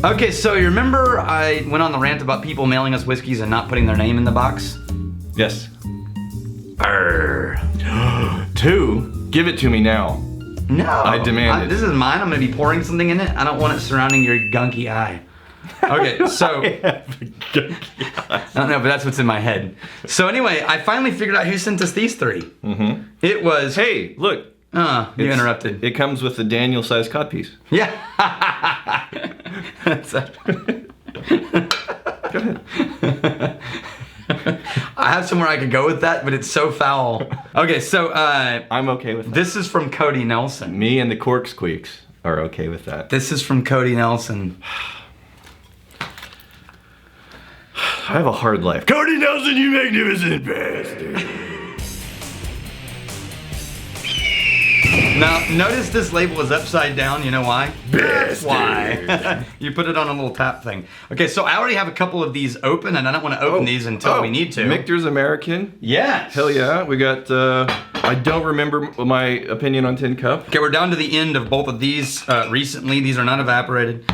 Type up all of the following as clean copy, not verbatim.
Okay, so you remember I went on the rant about people mailing us whiskeys and not putting their name in the box? Yes. Arr. 2. Give it to me now. No. I demand it. This is mine. I'm going to be pouring something in it. I don't want it surrounding your gunky eye. Okay, so... I don't know, but that's what's in my head. So anyway, I finally figured out who sent us these 3. Mm-hmm. It was... Hey, look. You interrupted. It comes with the Daniel-sized codpiece. Yeah. Go ahead. I have somewhere I could go with that, but it's so foul. Okay, so I'm okay with that. this is from Cody Nelson. Me and the Cork Squeaks are okay with that. This is from Cody Nelson. I have a hard life. Cody Nelson, you magnificent bastard. Now, notice this label is upside down. You know why? Bastard. Why? You put it on a little tap thing. Okay, so I already have a couple of these open, and I don't want to open these until we need to. Michter's American. Yes. Hell yeah. We got, I don't remember my opinion on Tincup. Okay, we're down to the end of both of these recently. These are not evaporated.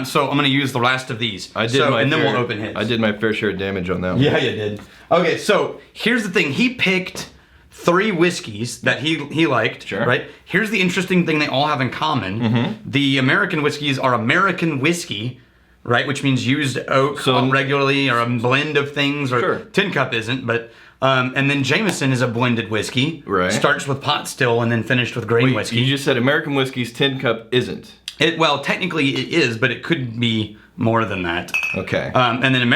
So I'm going to use the last of these. And then we'll open his. I did my fair share of damage on that one. Yeah, you did. Okay, so here's the thing. He picked 3 whiskeys that he liked, Sure. right? Here's the interesting thing they all have in common. Mm-hmm. The American whiskeys are American whiskey, right? Which means used oak regularly, or a blend of things, or Sure. Tincup isn't, but... and then Jameson is a blended whiskey. Right. Starts with pot still and then finished with grain whiskey. You just said American whiskey's Tincup isn't. Well, technically it is, but it could be more than that. Okay. And then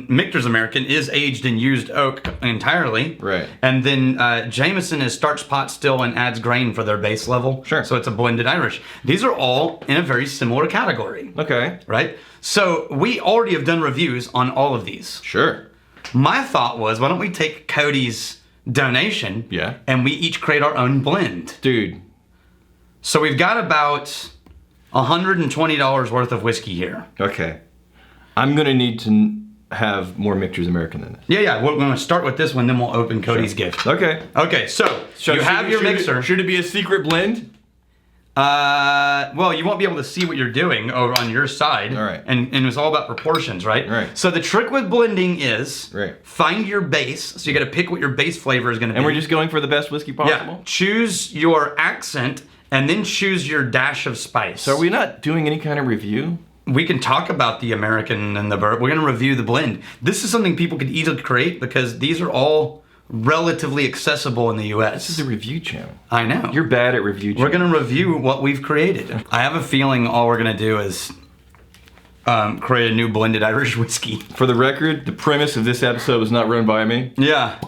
Michter's American is aged in used oak entirely. Right. And then Jameson is starts pot still and adds grain for their base level. Sure. So it's a blended Irish. These are all in a very similar category. Okay. Right? So we already have done reviews on all of these. Sure. My thought was, why don't we take Cody's donation and we each create our own blend? Dude. So we've got about $120 worth of whiskey here. Okay. I'm going to need to have more Michter's American than this. Yeah. We're going to start with this one, then we'll open Cody's gift. Okay. Okay, so you have your mixer. Should it be a secret blend? Well, you won't be able to see what you're doing over on your side. All right. And it's all about proportions, right? Right. So the trick with blending is Right. find your base. So you got to pick what your base flavor is going to be. And we're just going for the best whiskey possible? Yeah. Choose your accent and then choose your dash of spice. So are we not doing any kind of review? We can talk about the American and the bourbon. We're going to review the blend. This is something people could easily create because these are all relatively accessible in the U.S. This is a review channel. I know. You're bad at review channel. We're going to review what we've created. I have a feeling all we're going to do is create a new blended Irish whiskey. For the record, the premise of this episode was not run by me. Yeah.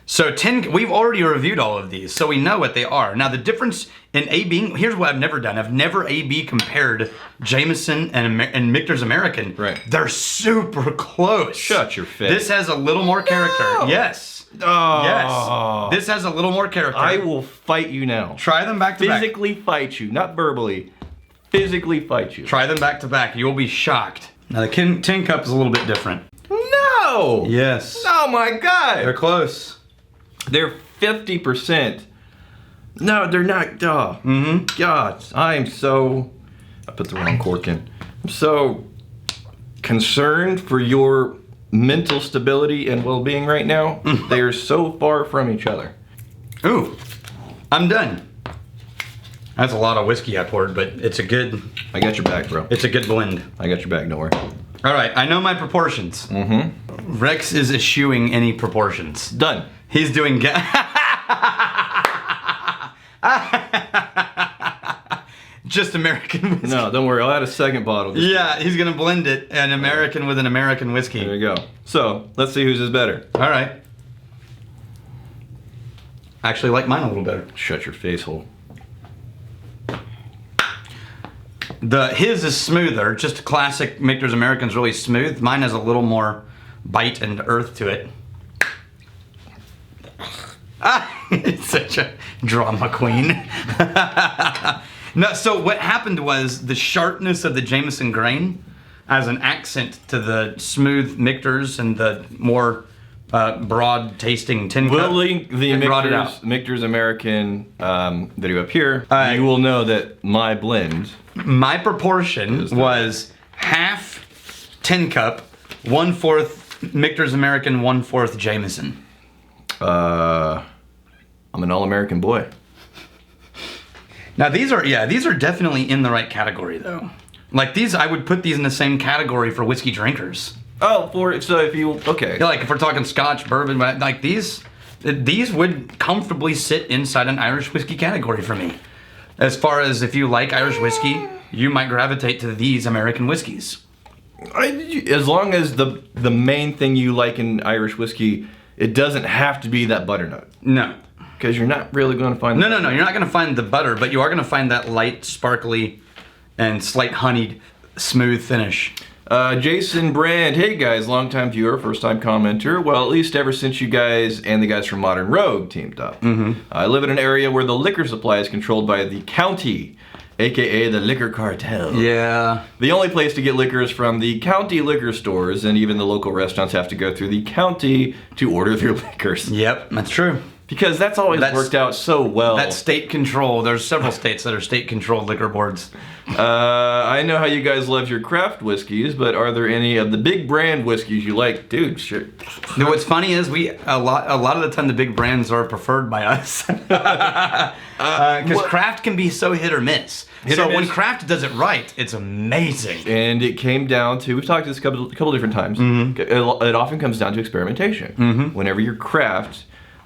So we've already reviewed all of these, so we know what they are. Now the difference in A-B, here's what I've never done. I've never A-B compared Jameson and Michter's American. Right. They're super close. Shut your face. This has a little more character. No. Yes. Oh. Yes. This has a little more character. I will fight you now. Try them back to back. Physically fight you, not verbally. Physically fight you. Try them back to back. You'll be shocked. Now the tin cup is a little bit different. No. Yes. Oh my God. They're close. They're 50%. No, they're not. Oh. Mm-hmm. God, I put the wrong cork in. I'm so concerned for your mental stability and well-being right now. They are so far from each other. Ooh, I'm done. That's a lot of whiskey I poured, but it's a good... I got your back, bro. It's a good blend. I got your back, don't worry. All right, I know my proportions. Mm-hmm. Rex is eschewing any proportions. Done. He's doing... Just American whiskey. No, don't worry. I'll add a second bottle. Yeah, he's going to blend it, an American with an American whiskey. There you go. So, let's see whose is better. All right. I actually like mine a little better. Shut your face hole. His is smoother, just classic Michter's American's really smooth. Mine has a little more bite and earth to it. It's such a drama queen. No, so what happened was the sharpness of the Jameson grain as an accent to the smooth Michter's and the more broad tasting tin cup. We'll link the Michter's, Michter's American video up here. You will know that my blend. My proportion was Tincup, 1/4 Michter's American, 1/4 Jameson. I'm an all-American boy. Now these are definitely in the right category though. Like these, I would put these in the same category for whiskey drinkers. Oh, so if you okay. Yeah, like if we're talking Scotch, bourbon, like these would comfortably sit inside an Irish whiskey category for me. As far as if you like Irish whiskey, you might gravitate to these American whiskeys. As long as the main thing you like in Irish whiskey, it doesn't have to be that butternut. No. Because you're not really going to find No, you're not going to find the butter, but you are going to find that light, sparkly, and slight honeyed, smooth finish. Jason Brand, hey guys, long-time viewer, first-time commenter. Well, at least ever since you guys and the guys from Modern Rogue teamed up. I live in an area where the liquor supply is controlled by the county, aka the liquor cartel. Yeah. The only place to get liquor is from the county liquor stores, and even the local restaurants have to go through the county to order their liquors. Yep, that's true. Because that's always worked out so well. That's state control. There's several states that are state-controlled liquor boards. I know how you guys love your craft whiskeys, but are there any of the big brand whiskeys you like? Dude, sure. No, what's funny is a lot of the time the big brands are preferred by us. Because craft can be so hit or miss. When craft does it right, it's amazing. And it came down to, we've talked this a couple different times, it often comes down to experimentation. Whenever you're craft,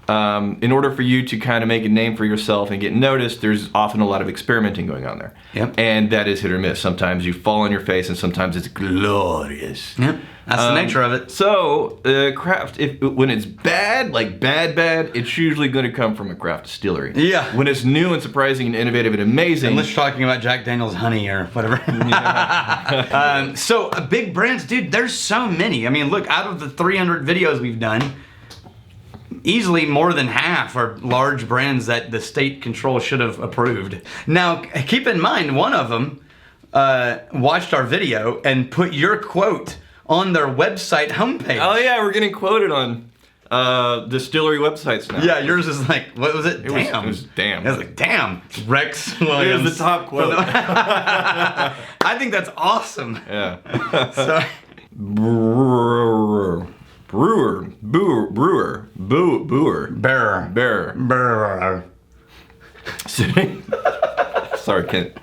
in order for you to kind of make a name for yourself and get noticed, there's often a lot of experimenting going on there. Yep. And that is hit or miss. Sometimes you fall on your face and sometimes it's glorious. Yep. That's the nature of it. So, craft, when it's bad, like bad, it's usually going to come from a craft distillery. Yeah. When it's new and surprising and innovative and amazing. Unless you're talking about Jack Daniel's Honey or whatever. Big brands, dude, there's so many. I mean, look, out of the 300 videos we've done, easily more than half are large brands that the state control should have approved. Now, keep in mind, one of them watched our video and put your quote on their website homepage. Oh yeah, we're getting quoted on distillery websites now. Yeah, yours is like, what was it? Damn. It was damn. It was like, damn. Rex Williams. It was the top quote. I think that's awesome. Yeah. So, Brewer. Sitting. Sorry, Kent.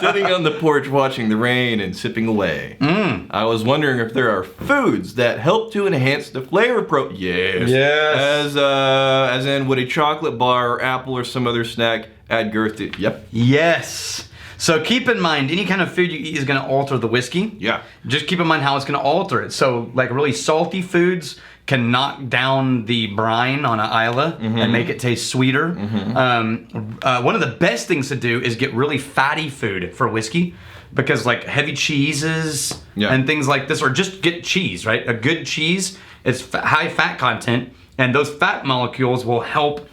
Sitting on the porch watching the rain and sipping away. I was wondering if there are foods that help to enhance the flavor Yes. As in, would a chocolate bar or apple or some other snack add girth to... Yep. Yes. So keep in mind, any kind of food you eat is going to alter the whiskey. Yeah. Just keep in mind how it's going to alter it. So like really salty foods can knock down the brine on an Isla and make it taste sweeter. One of the best things to do is get really fatty food for whiskey, because like heavy cheeses and things like this, or just get cheese, right? A good cheese is high fat content, and those fat molecules will help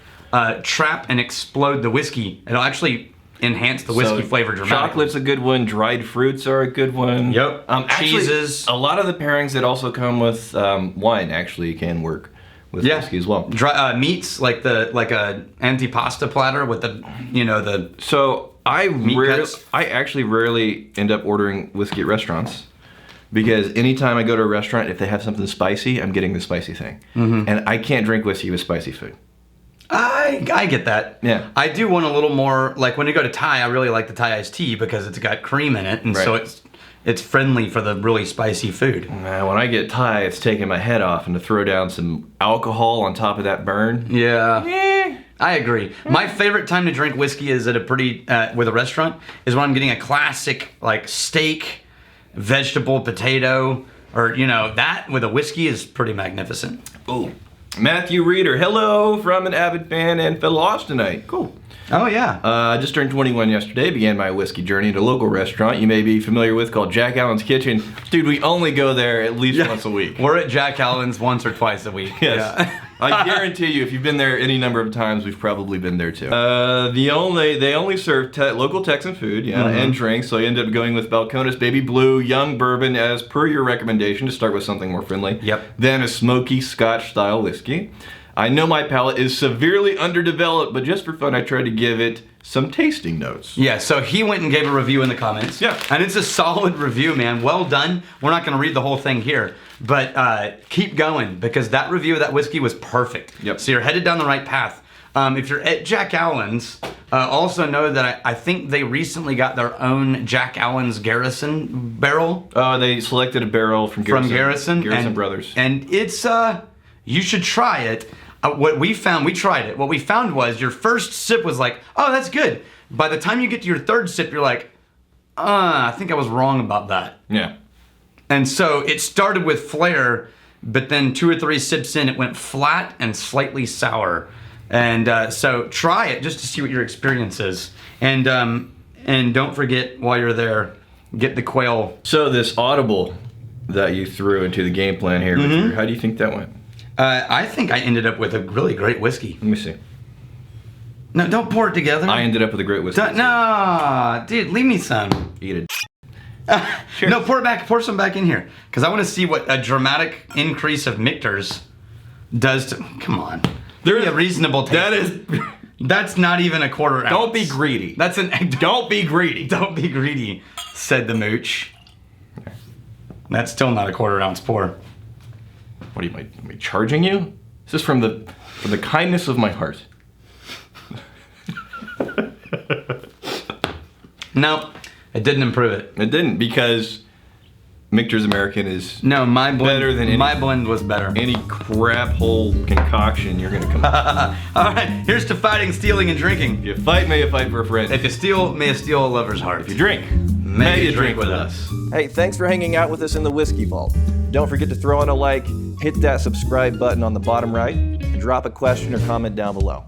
trap and explode the whiskey. It'll actually enhance the whiskey flavor dramatically. Chocolate's a good one. Dried fruits are a good one. Yep. Cheeses. A lot of the pairings that also come with wine actually can work with whiskey as well. Meats, like a antipasta platter with the So I actually rarely end up ordering whiskey at restaurants, because anytime I go to a restaurant, if they have something spicy, I'm getting the spicy thing, and I can't drink whiskey with spicy food. I get that. Yeah. I do want a little more, like when you go to Thai, I really like the Thai iced tea because it's got cream in it, and so it's friendly for the really spicy food. When I get Thai, it's taking my head off, and to throw down some alcohol on top of that burn. Yeah. I agree. My favorite time to drink whiskey is at with a restaurant is when I'm getting a classic like steak, vegetable, potato, or that with a whiskey is pretty magnificent. Oh. Matthew Reeder, hello from an avid fan and fellow Austinite. Cool. Oh, yeah. I just turned 21 yesterday, began my whiskey journey at a local restaurant you may be familiar with called Jack Allen's Kitchen. Dude, we only go there at least once a week. We're at Jack Allen's once or twice a week. Yes. Yeah. I guarantee you, if you've been there any number of times, we've probably been there too. They only serve local Texan food, and drinks, so I ended up going with Balcones Baby Blue Young Bourbon as per your recommendation to start with something more friendly. Yep. Then a smoky Scotch-style whiskey. I know my palate is severely underdeveloped, but just for fun, I tried to give it some tasting notes. Yeah, so he went and gave a review in the comments. Yeah. And it's a solid review, man. Well done. We're not going to read the whole thing here, but keep going because that review of that whiskey was perfect. Yep. So you're headed down the right path. If you're at Jack Allen's, also know that I think they recently got their own Jack Allen's Garrison barrel. They selected a barrel from Garrison and, Brothers. And it's, you should try it. What we found, we tried it. What we found was your first sip was like, oh, that's good. By the time you get to your third sip, you're like, I think I was wrong about that. Yeah. And so it started with flair, but then 2 or 3 sips in, it went flat and slightly sour. And so try it just to see what your experience is. And don't forget while you're there, get the quail. So this audible that you threw into the game plan here, Richard, how do you think that went? I think I ended up with a really great whiskey. Let me see. No, don't pour it together. I ended up with a great whiskey. No, dude, leave me some. Eat it. Cheers. No, pour some back in here. Because I want to see what a dramatic increase of Michter's does to, come on. There's a reasonable taste. That's not even a quarter ounce. Don't be greedy. Don't be greedy. Don't be greedy, said the mooch. That's still not a quarter ounce pour. What am I charging you? This is from the kindness of my heart. No, it didn't improve it. It didn't because Michter's American is my blend, better than my blend was better. Any crap hole concoction you're gonna come up with. All right, here's to fighting, stealing, and drinking. If you fight, may you fight for a friend. If you steal, may you steal a lover's heart. If you drink, may you drink with us. Hey, thanks for hanging out with us in the Whiskey Vault. Don't forget to throw in a like, hit that subscribe button on the bottom right, and drop a question or comment down below.